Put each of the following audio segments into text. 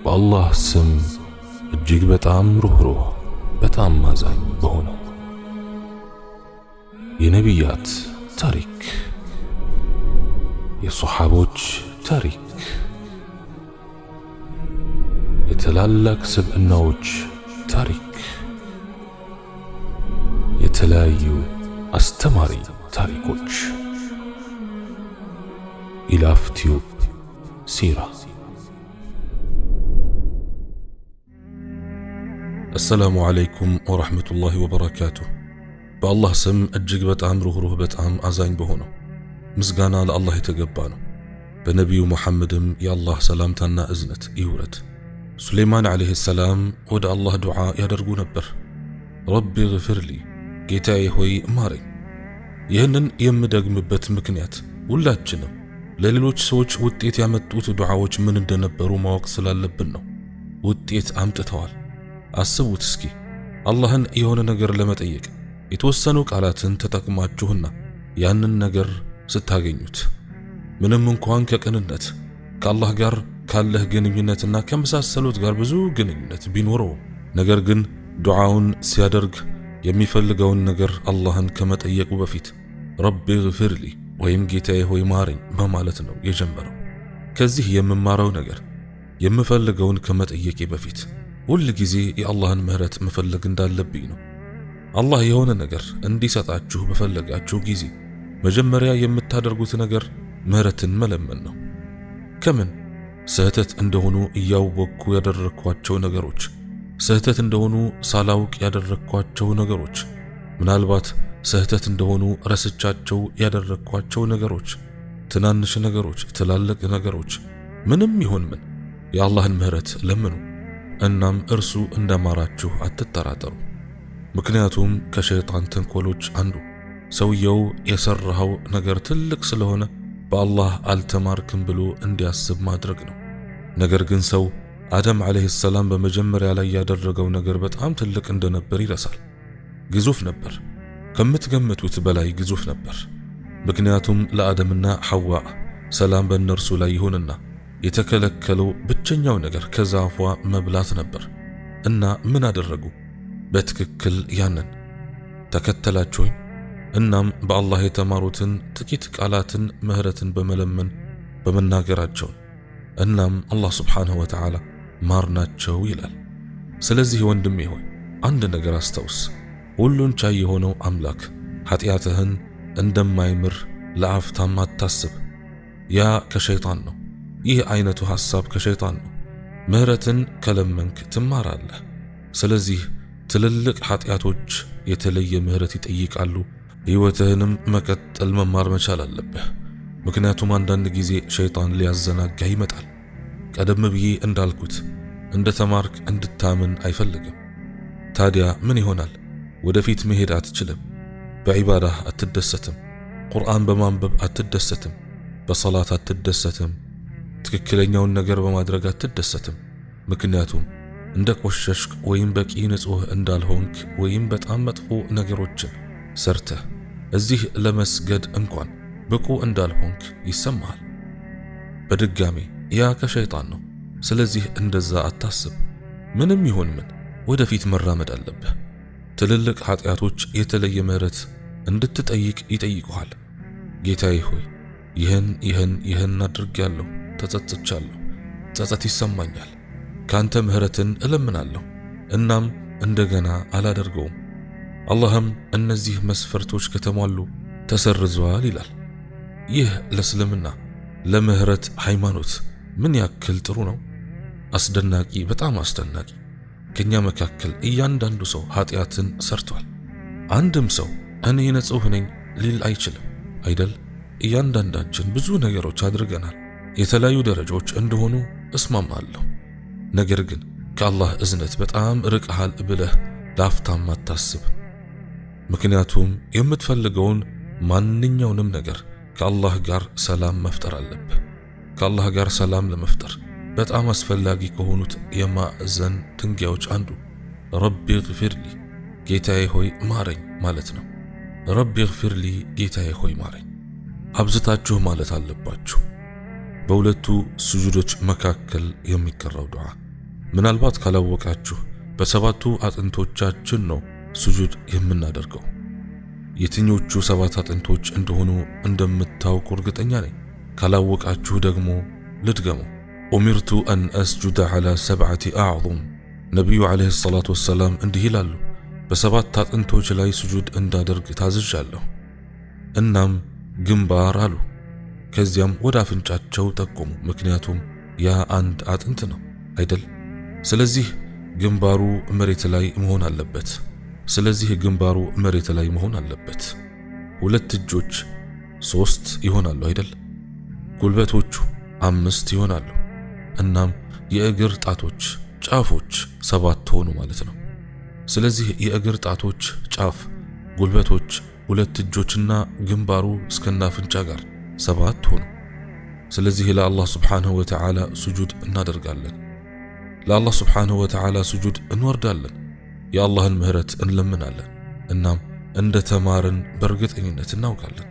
በአላህ ስም እጅግ በጣም ሩህሩህ በጣም አዛኝ በሆነው የነቢያት ታሪክ የሶሐቦች ታሪክ የታላላቅ ስብዕናዎች ታሪክ የተለያዩ አስተማሪ ታሪኮች ኢላፍ ቲዩብ ሲራ። السلام عليكم ورحمة الله وبركاته. በአላህ ስም እጅግ በጣም ሩህሩህ በጣም አዛኝ በሆነው ምስጋና ለአላህ የተገባ ነው። በነቢዩ ሙሐመድም የአላህ ሰላምታና እዝነት ይውረድ። ሱሌይማን ዓለይሂ ሰላም ወደ አላህ ዱዓ ያደርጉ ነበር። ረቢ ግፍርሊ፣ ጌታዬ ሆይ ማረኝ። ይህንን የምደግምበት ምክንያት ሁላችንም ለሌሎች ሰዎች ውጤት ያመጡት ዱዓዎች ምን እንደነበሩ ማወቅ ስላለብን ነው። ውጤት አምጥተዋል። አስቡት እስኪ አላህን የሆነ ነገር ለመጠየቅ የተወሰኑ ቃላትን ተጠቅማችሁና ያንን ነገር ስታገኙት ምንም እንኳን ከቅንነት ከአላህ ጋር ካለህ ግንኙነትና ከመሳሰሉት ጋር ብዙ ግንኙነት ቢኖረው ነገር ግን ዱዓውን ሲያደርግ የሚፈልገውን ነገር አላህን ከመጠየቁ በፊት ረቢ ግፍርሊ ወይም ጌታዬ ሆይ ማረኝ በማለት ነው የጀመረው። ከዚህ የምማረው ነገር የምፈልገውን ከመጠየቄ በፊት ሁል ጊዜ የአላህን ምህረት መፈለግ እንዳለብኝ ነው። አላህ የሆነ ነገር እንዲሰጣችሁ በፈለጋችሁ ጊዜ መጀመሪያ የምታደርጉት ነገር ምህረትን መለመን ነው። ከምን ስህተት እንደሆኑ እያወቅኩ ያደረኳቸው ነገሮች፣ ስህተት እንደሆኑ ሳላውቅ ያደረኳቸው ነገሮች፣ ምናልባት ስህተት እንደሆኑ ረስቻቸው ያደረኳቸው ነገሮች፣ ትናንሽ ነገሮች፣ ትላልቅ ነገሮች፣ ምንም ይሁን ምን የአላህን ምህረት ለምኑ። እናም እርሱ እንደማራችሁ አትጠራጠሩ። ምክንያቱም ከሸይጣን ተንኮሎች አንዱ ሰውየው የሰራው ነገር ትልቅ ስለሆነ በአላህ አልተማርክም ብሎ እንዲያስብ ማድረግ ነው። ነገር ግን ሰው አደም ዓለይሂ ሰላም በመጀመሪያ ላይ ያደረገው ነገር በጣም ትልቅ እንደነበር ይረሳል። ግዙፍ ነበር፣ ከምትገምቱት በላይ ግዙፍ ነበር። ምክንያቱም ለአደምና ሐዋ ሰላም በእነርሱ ላይ ይሁንና የተከለከለው ብቸኛው ነገር ከዛፏ መብላት ነበር። እና ምን አደረጉ? በትክክል ያንን ተከተላችሁኝ። እናም በአላህ የተማሩትን ጥቂት ቃላትን ምህረትን በመለመን በመናገራቸው እናም አላህ ስብሓንሁ ወተዓላ ማርናቸው ይላል። ስለዚህ ወንድሜ ሆይ አንድ ነገር አስታውስ። ሁሉን ቻይ የሆነው አምላክ ኃጢአትህን እንደማይምር ለአፍታም አታስብ። ያ ከሸይጣን ነው። ይህ አይነቱ ሐሳብ ከሸይጣን ነው። ምህረትን ከለመንክ ትማራለህ። ስለዚህ ትልልቅ ኃጢአቶች የተለየ ምህረት ይጠይቃሉ። ሕይወትህንም መቀጠል መማር መቻል አለብህ። ምክንያቱም አንዳንድ ጊዜ ሸይጣን ሊያዘናጋ ይመጣል። ቀደም ብዬ እንዳልኩት እንደ ተማርክ እንድታምን አይፈልግም። ታዲያ ምን ይሆናል? ወደፊት መሄድ አትችልም። በዒባዳህ አትደሰትም። ቁርአን በማንበብ አትደሰትም። በሰላት አትደሰትም። ትክክለኛውን ነገር በማድረግ አትደሰትም። ምክንያቱም እንደ ቆሸሽክ ወይም በቂ ንጹህ እንዳልሆንክ ወይም በጣም መጥፎ ነገሮችን ሰርተህ እዚህ ለመስገድ እንኳን ብቁ እንዳልሆንክ ይሰማሃል። በድጋሚ ያ ከሸይጣን ነው። ስለዚህ እንደዛ አታስብ። ምንም ይሁን ምን ወደፊት መራመድ አለብህ። ትልልቅ ኃጢአቶች የተለየ ምህረት እንድትጠይቅ ይጠይቁሃል። ጌታዬ ሆይ ይህን አድርጌያለሁ፣ ተጸጽቻለሁ፣ ጸጸት ይሰማኛል፣ ካንተ ምህረትን እለምናለሁ፣ እናም እንደገና አላደርገውም። አላህም እነዚህ መስፈርቶች ከተሟሉ ተሰርዘዋል ይላል። ይህ ለእስልምና ለምህረት ሃይማኖት ምን ያክል ጥሩ ነው! አስደናቂ፣ በጣም አስደናቂ። ከኛ መካከል እያንዳንዱ ሰው ኃጢአትን ሰርቷል። አንድም ሰው እኔ ንጹህ ነኝ ሊል አይችልም አይደል? እያንዳንዳችን ብዙ ነገሮች አድርገናል። የተለያዩ ደረጃዎች እንደሆኑ እስማማለሁ። ነገር ግን ከአላህ እዝነት በጣም ርቀሃል ብለህ ላፍታም አታስብ። ምክንያቱም የምትፈልገውን ማንኛውንም ነገር ከአላህ ጋር ሰላም መፍጠር አለብህ። ከአላህ ጋር ሰላም ለመፍጠር በጣም አስፈላጊ ከሆኑት የማዕዘን ድንጋዮች አንዱ ረቢ ግፍርሊ፣ ጌታዬ ሆይ ማረኝ ማለት ነው። ረቢ ግፍርሊ፣ ጌታዬ ሆይ ማረኝ አብዝታችሁ ማለት አለባችሁ። በሁለቱ ስጁዶች መካከል የሚቀራው ዱዓ። ምናልባት ካላወቃችሁ በሰባቱ አጥንቶቻችን ነው ስጁድ የምናደርገው። የትኞቹ ሰባት አጥንቶች እንደሆኑ እንደምታውቁ እርግጠኛ ነኝ። ካላወቃችሁ ደግሞ ልድገመው። ኡሚርቱ አን አስጁደ ዐላ ሰብዐቲ አዕዙም። ነቢዩ ዓለይሂ ሰላቱ ወሰላም እንዲህ ይላሉ፣ በሰባት አጥንቶች ላይ ስጁድ እንዳደርግ ታዝዣለሁ። እናም ግንባር አሉ። ከዚያም ወደ አፍንጫቸው ጠቆሙ። ምክንያቱም ያ አንድ አጥንት ነው አይደል? ስለዚህ ግንባሩ መሬት ላይ መሆን አለበት። ሁለት እጆች 3 ይሆናሉ አይደል? ጉልበቶቹ 5 ይሆናሉ። እናም የእግር ጣቶች ጫፎች 7 ሆኑ ማለት ነው። ስለዚህ የእግር ጣቶች ጫፍ፣ ጉልበቶች፣ ሁለት እጆችና ግንባሩ እስከና አፍንጫ ጋር 7 ሆኑ። ስለዚህ ለአላህ ስብሓንሁ ወተዓላ ስጁድ እናደርጋለን። ለአላህ ስብሓንሁ ወተዓላ ስጁድ እንወርዳለን። የአላህን ምህረት እንለምናለን። እናም እንደ ተማርን በእርግጠኝነት እናውቃለን።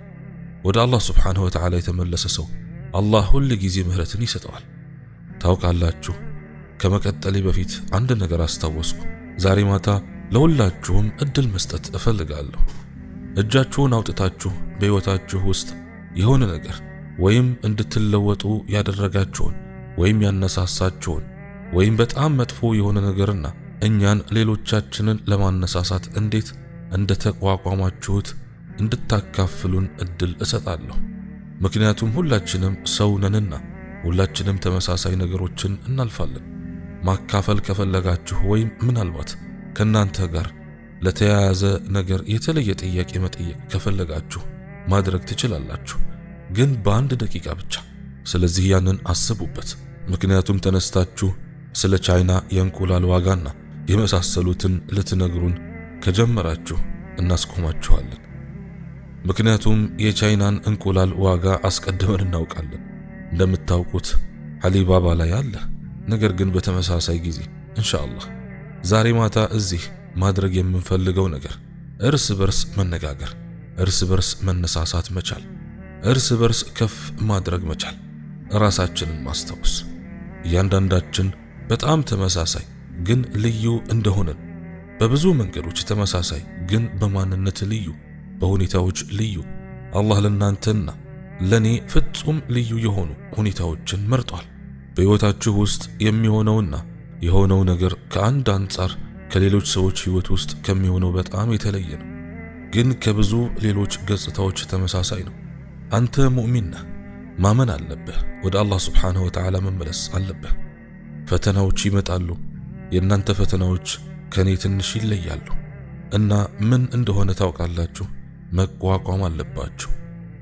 ወደ አላህ ስብሓንሁ ወተዓላ የተመለሰ ሰው አላህ ሁል ጊዜ ምህረትን ይሰጠዋል። ታውቃላችሁ፣ ከመቀጠሌ በፊት አንድ ነገር አስታወስኩ። ዛሬ ማታ ለሁላችሁም እድል መስጠት እፈልጋለሁ። እጃችሁን አውጥታችሁ በሕይወታችሁ ውስጥ የሆነ ነገር ወይም እንድትለወጡ ያደረጋችሁን ወይም ያነሳሳችሁን ወይም በጣም መጥፎ የሆነ ነገርና እኛን ሌሎቻችንን ለማነሳሳት እንዴት እንደተቋቋማችሁት እንድታካፍሉን እድል እሰጣለሁ። ምክንያቱም ሁላችንም ሰው ነንና ሁላችንም ተመሳሳይ ነገሮችን እናልፋለን። ማካፈል ከፈለጋችሁ ወይም ምናልባት ከናንተ ጋር ለተያያዘ ነገር የተለየ ጥያቄ መጠየቅ ከፈለጋችሁ ማድረግ ትችላላችሁ፣ ግን በአንድ ደቂቃ ብቻ። ስለዚህ ያንን አስቡበት። ምክንያቱም ተነስታችሁ ስለ ቻይና የእንቁላል ዋጋና የመሳሰሉትን ልትነግሩን ከጀመራችሁ እናስቆማችኋለን። ምክንያቱም የቻይናን እንቁላል ዋጋ አስቀድመን እናውቃለን። እንደምታውቁት አሊባባ ላይ አለ። ነገር ግን በተመሳሳይ ጊዜ ኢንሻአላህ ዛሬ ማታ እዚህ ማድረግ የምንፈልገው ነገር እርስ በርስ መነጋገር፣ እርስ በርስ መነሳሳት መቻል፣ እርስ በርስ ከፍ ማድረግ መቻል፣ ራሳችንን ማስታወስ። እያንዳንዳችን በጣም ተመሳሳይ ግን ልዩ እንደሆነን፣ በብዙ መንገዶች ተመሳሳይ ግን በማንነት ልዩ፣ በሁኔታዎች ልዩ። አላህ ለእናንተና ለኔ ፍጹም ልዩ የሆኑ ሁኔታዎችን መርጧል። በሕይወታችሁ ውስጥ የሚሆነውና የሆነው ነገር ከአንድ አንጻር ከሌሎች ሰዎች ሕይወት ውስጥ ከሚሆነው በጣም የተለየ ነው፣ ግን ከብዙ ሌሎች ገጽታዎች ተመሳሳይ ነው። አንተ ሙእሚን ነህ፣ ማመን አለብህ። ወደ አላህ ስብሓንሁ ወተዓላ መመለስ አለብህ። ፈተናዎች ይመጣሉ። የእናንተ ፈተናዎች ከኔ ትንሽ ይለያሉ እና ምን እንደሆነ ታውቃላችሁ። መቋቋም አለባችሁ፣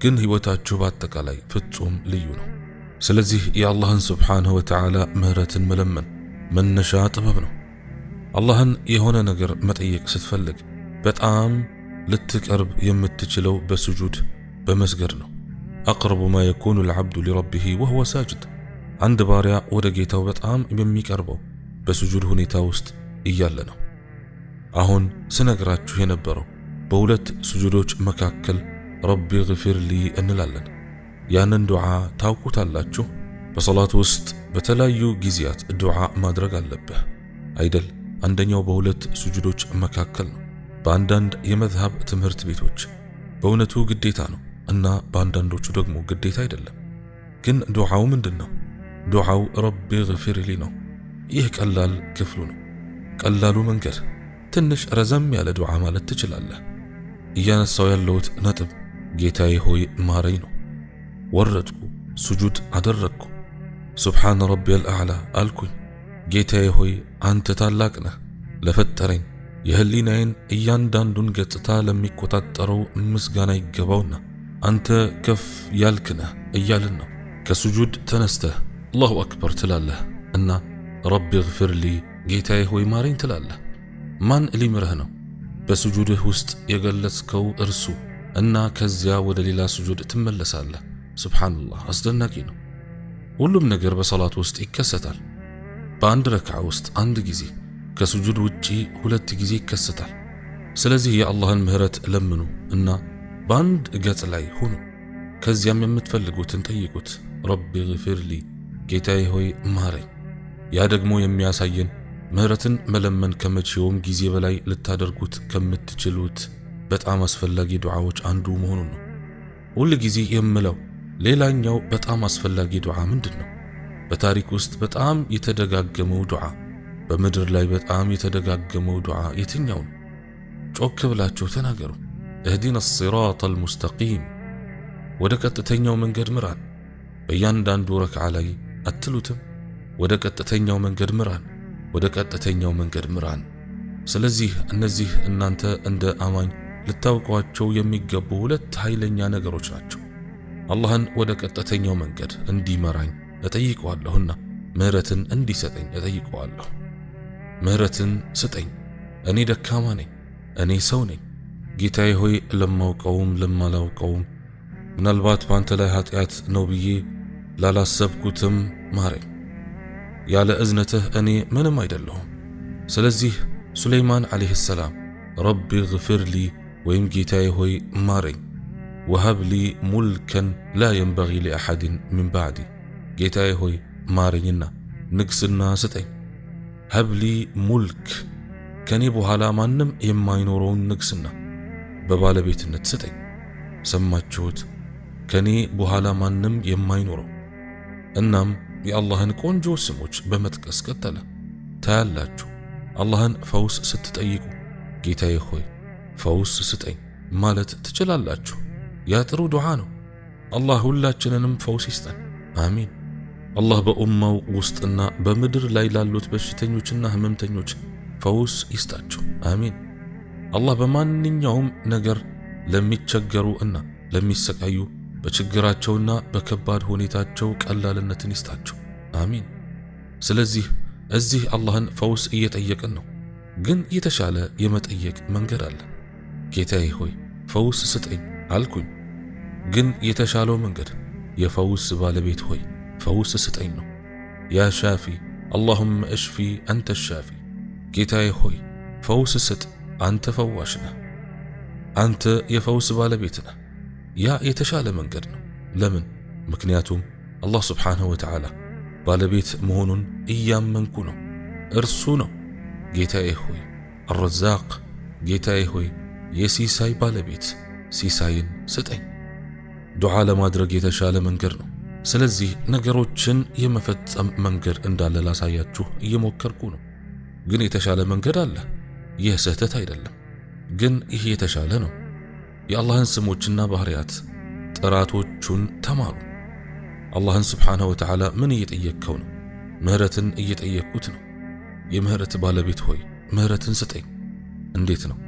ግን ሕይወታችሁ በአጠቃላይ ፍጹም ልዩ ነው። ስለዚህ የአላህን ስብሓንሁ ወተዓላ ምህረትን መለመን መነሻ ጥበብ ነው። አላህን የሆነ ነገር መጠየቅ ስትፈልግ በጣም ልትቀርብ የምትችለው በስጁድ በመስገድ ነው። አቅረቡ ማ የኩኑ ልዓብዱ ሊረቢሂ ወሁወ ሳጅድ። አንድ ባሪያ ወደ ጌታው በጣም የሚቀርበው በስጁድ ሁኔታ ውስጥ እያለ ነው። አሁን ስነግራችሁ የነበረው በሁለት ስጁዶች መካከል ረቢ ግፊር ሊ እንላለን። ያንን ዱዓ ታውቁታላችሁ። በሰላት ውስጥ በተለያዩ ጊዜያት ዱዓ ማድረግ አለብህ አይደል? አንደኛው በሁለት ስጁዶች መካከል ነው። በአንዳንድ የመዝሃብ ትምህርት ቤቶች በእውነቱ ግዴታ ነው እና በአንዳንዶቹ ደግሞ ግዴታ አይደለም። ግን ዱዓው ምንድን ነው? ዱዓው ረቢ ግፊር ሊ ነው። ይህ ቀላል ክፍሉ ነው። ቀላሉ መንገድ ትንሽ ረዘም ያለ ዱዓ ማለት ትችላለህ። እያነሳው ያለሁት ነጥብ ጌታዬ ሆይ ማረኝ ነው። ወረድኩ፣ ስጁድ አደረግኩ፣ ሱብሓነ ረቢየል አዕላ አልኩኝ። ጌታዬ ሆይ አንተ ታላቅ ነህ፣ ለፈጠረኝ የህሊናዬን እያንዳንዱን ገጽታ ለሚቆጣጠረው ምስጋና ይገባውና አንተ ከፍ ያልክ ነህ እያልን ነው። ከስጁድ ተነስተህ አላሁ አክበር ትላለህ እና ረቢ ግፊር ሊ ጌታዬ ሆይ ማረኝ ትላለህ። ማን ሊምርህ ነው? በስጁድህ ውስጥ የገለጽከው እርሱ እና ከዚያ ወደ ሌላ ስጁድ ትመለሳለህ። ሱብሓነላህ፣ አስደናቂ ነው። ሁሉም ነገር በሰላት ውስጥ ይከሰታል። በአንድ ረክዓ ውስጥ አንድ ጊዜ፣ ከስጁድ ውጪ 2 ጊዜ ይከሰታል። ስለዚህ የአላህን ምህረት ለምኑ እና በአንድ ገጽ ላይ ሁኑ። ከዚያም የምትፈልጉትን ጠይቁት። ረቢ ግፊር ሊ ጌታዬ ሆይ ማረኝ። ያ ደግሞ የሚያሳየን ምህረትን መለመን ከመቼውም ጊዜ በላይ ልታደርጉት ከምትችሉት በጣም አስፈላጊ ዱዓዎች አንዱ መሆኑን ነው። ሁል ጊዜ የምለው ሌላኛው በጣም አስፈላጊ ዱዓ ምንድነው? በታሪክ ውስጥ በጣም የተደጋገመው ዱዓ፣ በምድር ላይ በጣም የተደጋገመው ዱዓ የትኛው ነው? ጮክ ብላችሁ ተናገሩ። እህዲና ሲራጠል ሙስተቂም፣ ወደ ቀጥተኛው መንገድ ምራን። በእያንዳንዱ ረክዓ ላይ አትሉትም? ወደ ቀጥተኛው መንገድ ምራን፣ ወደ ቀጥተኛው መንገድ ምራን። ስለዚህ እነዚህ እናንተ እንደ አማኝ ልታውቋቸው የሚገቡ ሁለት ኃይለኛ ነገሮች ናቸው። አላህን ወደ ቀጥተኛው መንገድ እንዲመራኝ እጠይቀዋለሁና ምህረትን እንዲሰጠኝ እጠይቀዋለሁ። ምህረትን ስጠኝ፣ እኔ ደካማ ነኝ፣ እኔ ሰው ነኝ። ጌታዬ ሆይ ለማውቀውም ለማላውቀውም ምናልባት በአንተ ላይ ኃጢአት ነው ብዬ ላላሰብኩትም ማረኝ። ያለ እዝነትህ እኔ ምንም አይደለሁም። ስለዚህ ሱለይማን ዓለይሂ ሰላም ረቢ ግፊር ሊ ወይም ጌታዬ ሆይ ማረኝ፣ ወሀብ ሊ ሙልከን ላ የንበጊ ሊአሐድን ሚን ባዕዲ፣ ጌታዬ ሆይ ማረኝና ንግስና ስጠኝ። ሀብሊ ሙልክ ከኔ በኋላ ማንም የማይኖረውን ንግስና በባለቤትነት ስጠኝ። ሰማችሁት? ከኔ በኋላ ማንም የማይኖረው። እናም የአላህን ቆንጆ ስሞች በመጥቀስ ቀጠለ። ታያላችሁ፣ አላህን ፈውስ ስትጠይቁ ጌታዬ ሆይ ፈውስ ስጠኝ ማለት ትችላላችሁ። ያ ጥሩ ዱዓ ነው። አላህ ሁላችንንም ፈውስ ይስጠን፣ አሚን። አላህ በኡማው ውስጥና በምድር ላይ ላሉት በሽተኞችና ህመምተኞች ፈውስ ይስጣቸው፣ አሚን። አላህ በማንኛውም ነገር ለሚቸገሩ እና ለሚሰቃዩ በችግራቸውና በከባድ ሁኔታቸው ቀላልነትን ይስጣቸው፣ አሚን። ስለዚህ እዚህ አላህን ፈውስ እየጠየቅን ነው፣ ግን የተሻለ የመጠየቅ መንገድ አለ። ጌታዬ ሆይ ፈውስ ስጠኝ አልኩኝ፣ ግን የተሻለው መንገድ የፈውስ ባለቤት ሆይ ፈውስ ስጠኝ ነው። ያ ሻፊ አላሁመ እሽፊ አንተ ሻፊ፣ ጌታዬ ሆይ ፈውስ ስጥ፣ አንተ ፈዋሽ ነህ፣ አንተ የፈውስ ባለቤት ነህ። ያ የተሻለ መንገድ ነው። ለምን? ምክንያቱም አላህ ስብሓንሁ ወተዓላ ባለቤት መሆኑን እያመንኩ ነው። እርሱ ነው ጌታዬ ሆይ አረዛቅ፣ ጌታዬ ሆይ የሲሳይ ባለቤት፣ ሲሳይን ስጠኝ። ዱዓ ለማድረግ የተሻለ መንገድ ነው። ስለዚህ ነገሮችን የመፈጸም መንገድ እንዳለ ላሳያችሁ እየሞከርኩ ነው። ግን የተሻለ መንገድ አለ። ይህ ስህተት አይደለም፣ ግን ይህ የተሻለ ነው። የአላህን ስሞችና ባህሪያት ጥራቶቹን ተማሩ። አላህን ስብሓንሁ ወተዓላ ምን እየጠየቅከው ነው? ምህረትን እየጠየቅኩት ነው። የምህረት ባለቤት ሆይ ምህረትን ስጠኝ። እንዴት ነው?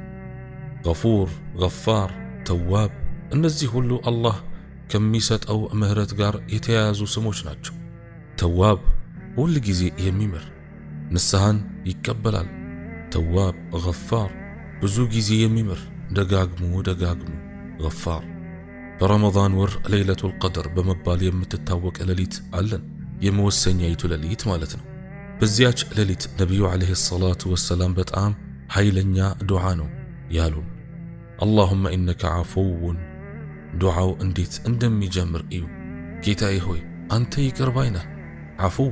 ገፉር፣ ገፋር፣ ተዋብ፣ እነዚህ ሁሉ አላህ ከሚሰጠው ምህረት ጋር የተያያዙ ስሞች ናቸው። ተዋብ ሁል ጊዜ የሚምር ንስሐን ይቀበላል። ተዋብ፣ ገፋር ብዙ ጊዜ የሚምር ደጋግሞ ደጋግሞ ገፋር። በረመዳን ወር ለይለቱል ቀድር በመባል የምትታወቅ ሌሊት አለን፣ የመወሰኛይቱ ሌሊት ማለት ነው። በዚያች ሌሊት ነቢዩ ዓለይሂ ሰላቱ ወሰላም በጣም ኃይለኛ ዱዓ ነው ያሉን። አላሁመ ኢነከ ዓፉውን። ዱዓው እንዴት እንደሚጀምር እዩ። ጌታዬ ሆይ አንተ ይቅር ባይ ነህ፣ ዓፉው።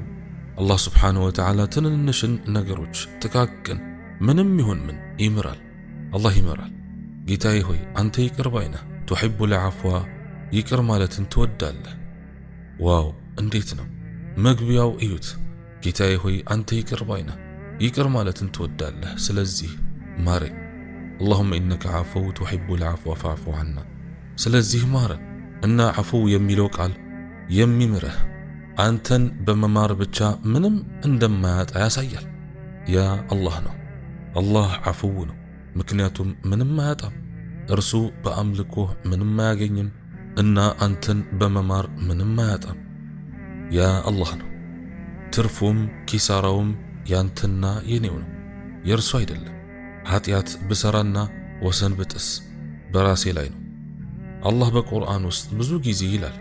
አላህ ስብሓንሁ ወተዓላ ትንንሽን ነገሮች ጥቃቅን ምንም ይሁን ምን ይምራል፣ አላህ ይምራል። ጌታዬ ሆይ አንተ ይቅር ባይ ነህ፣ ቱሒቡል ዓፍዋ፣ ይቅር ማለትን ትወዳለህ። ዋው እንዴት ነው መግቢያው! እዩት። ጌታዬ ሆይ አንተ ይቅር ባይ ነህ፣ ይቅር ማለትን ትወዳለህ፣ ስለዚህ ማረኝ። አላሁመ ኢነከ ዓፉው ቱሒቡል ዓፍዋ ፈዕፉ ዐና። ስለዚህ ማረን እና ዓፉው የሚለው ቃል የሚምረህ አንተን በመማር ብቻ ምንም እንደማያጣ ያሳያል። ያ አላህ ነው። አላህ ዓፉው ነው፣ ምክንያቱም ምንም አያጣም። እርሱ በአምልኮህ ምንም አያገኝም እና አንተን በመማር ምንም አያጣም። ያ አላህ ነው። ትርፉም ኪሳራውም ያንተና የኔው ነው፣ የእርሱ አይደለም። ኃጢአት ብሰራና ወሰን ብጥስ በራሴ ላይ ነው። አላህ በቁርአን ውስጥ ብዙ ጊዜ ይላል፣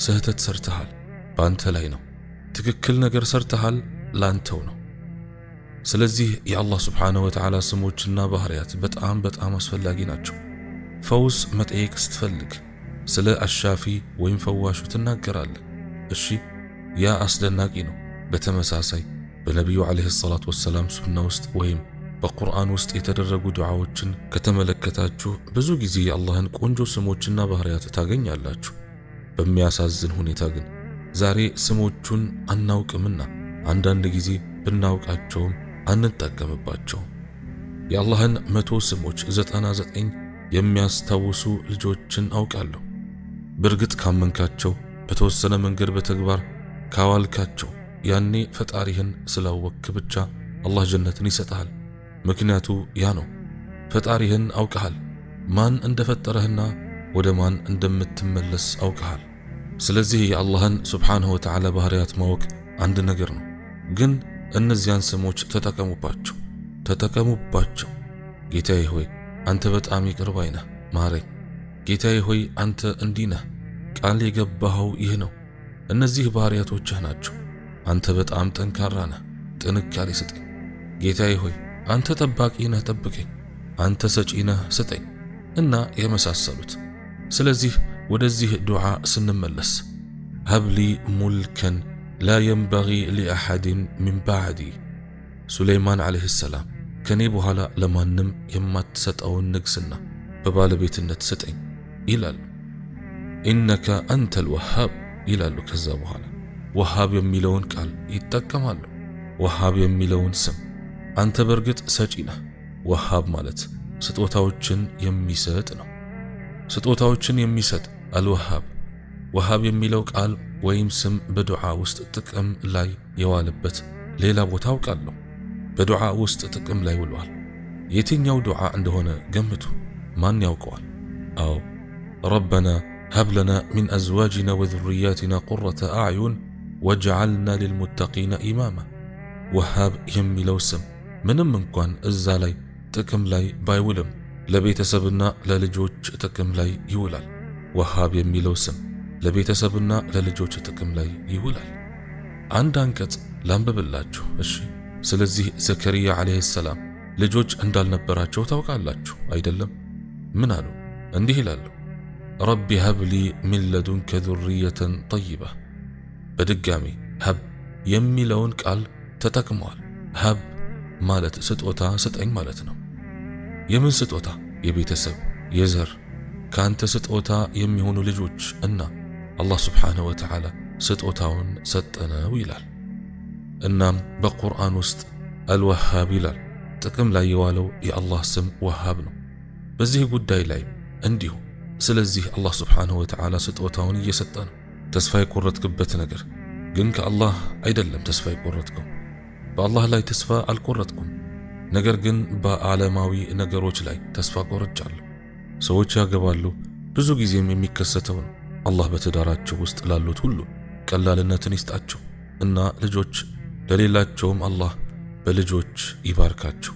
ስህተት ሰርተሃል፣ በአንተ ላይ ነው። ትክክል ነገር ሰርተሃል፣ ላንተው ነው። ስለዚህ የአላህ ስብሓንሁ ወተዓላ ስሞችና ባህሪያት በጣም በጣም አስፈላጊ ናቸው። ፈውስ መጠየቅ ስትፈልግ ስለ አሻፊ ወይም ፈዋሹ ትናገራለህ። እሺ ያ አስደናቂ ነው። በተመሳሳይ በነቢዩ ዓለይሂ ሰላቱ ወሰላም ሱና ውስጥ ወይም በቁርአን ውስጥ የተደረጉ ዱዓዎችን ከተመለከታችሁ ብዙ ጊዜ የአላህን ቆንጆ ስሞችና ባህሪያት ታገኛላችሁ። በሚያሳዝን ሁኔታ ግን ዛሬ ስሞቹን አናውቅምና አንዳንድ ጊዜ ብናውቃቸውም አንጠቀምባቸውም። የአላህን 100 ስሞች 99 የሚያስታውሱ ልጆችን አውቃለሁ። በእርግጥ ካመንካቸው፣ በተወሰነ መንገድ በተግባር ካዋልካቸው ያኔ ፈጣሪህን ስላወክ ብቻ አላህ ጀነትን ይሰጣል። ምክንያቱ ያ ነው። ፈጣሪህን አውቀሃል። ማን እንደፈጠረህና ወደ ማን እንደምትመለስ አውቀሃል። ስለዚህ የአላህን ሱብሓነሁ ወተዓላ ባህሪያት ማወቅ አንድ ነገር ነው። ግን እነዚያን ስሞች ተጠቀሙባቸው። ጌታዬ ሆይ አንተ በጣም ይቅር ባይ ነህ፣ ማረኝ። ጌታዬ ሆይ አንተ እንዲህ ነህ፣ ቃል የገባኸው ይህ ነው። እነዚህ ባህሪያቶችህ ናቸው። አንተ በጣም ጠንካራ ነህ፣ ጥንካሬ ስጠኝ። ጌታዬ ሆይ አንተ ጠባቂ ነህ፣ ጠብቀኝ። አንተ ሰጪ ነህ፣ ስጠኝ እና የመሳሰሉት። ስለዚህ ወደዚህ ዱዓ ስንመለስ ሀብሊ ሙልከን ላ የንበጊ ሊአሐድን ሚን ባዕዲ፣ ሱለይማን ዓለይሂ ሰላም ከኔ በኋላ ለማንም የማትሰጠውን ንግስና በባለቤትነት ስጠኝ ይላሉ። ኢነከ አንተል ወሃብ ይላሉ። ከዛ በኋላ ወሃብ የሚለውን ቃል ይጠቀማሉ። ወሃብ የሚለውን ስም አንተ በእርግጥ ሰጪ ነህ። ወሃብ ማለት ስጦታዎችን የሚሰጥ ነው። ስጦታዎችን የሚሰጥ አልወሃብ። ወሃብ የሚለው ቃል ወይም ስም በዱዓ ውስጥ ጥቅም ላይ የዋለበት ሌላ ቦታ አውቃለሁ። በዱዓ ውስጥ ጥቅም ላይ ውሏል። የትኛው ዱዓ እንደሆነ ገምቱ። ማን ያውቀዋል? አዎ ረበና ሀብ ለና ሚን አዝዋጅና ወዙርያቲና ቁረተ አዕዩን ወጀዓልና ሊልሙተቂና ኢማማ። ወሃብ የሚለው ስም ምንም እንኳን እዛ ላይ ጥቅም ላይ ባይውልም ለቤተሰብና ለልጆች ጥቅም ላይ ይውላል። ወሃብ የሚለው ስም ለቤተሰብና ለልጆች ጥቅም ላይ ይውላል። አንድ አንቀጽ ላንብብላችሁ እሺ። ስለዚህ ዘከርያ ዓለይሂ ሰላም ልጆች እንዳልነበራቸው ታውቃላችሁ አይደለም? ምን አሉ? እንዲህ ይላሉ፣ ረቢ ሀብሊ ሚን ለዱንከ ዙርየተን ጠይባ። በድጋሚ ሀብ የሚለውን ቃል ተጠቅመዋል። ሀብ ማለት ስጦታ ስጠኝ ማለት ነው። የምን ስጦታ? የቤተሰብ፣ የዘር፣ ከአንተ ስጦታ የሚሆኑ ልጆች እና አላህ ስብሓንሁ ወተዓላ ስጦታውን ሰጠነው ይላል። እናም በቁርአን ውስጥ አልወሃብ ይላል። ጥቅም ላይ የዋለው የአላህ ስም ወሃብ ነው። በዚህ ጉዳይ ላይ እንዲሁ። ስለዚህ አላህ ስብሓንሁ ወተዓላ ስጦታውን እየሰጠ ነው። ተስፋ የቆረጥክበት ነገር ግን ከአላህ አይደለም ተስፋ የቆረጥከው። በአላህ ላይ ተስፋ አልቆረጥኩም፣ ነገር ግን በዓለማዊ ነገሮች ላይ ተስፋ ቆርጫለሁ። ሰዎች ያገባሉ፣ ብዙ ጊዜም የሚከሰተው ነው። አላህ በትዳራቸው ውስጥ ላሉት ሁሉ ቀላልነትን ይስጣቸው እና ልጆች ለሌላቸውም አላህ በልጆች ይባርካቸው።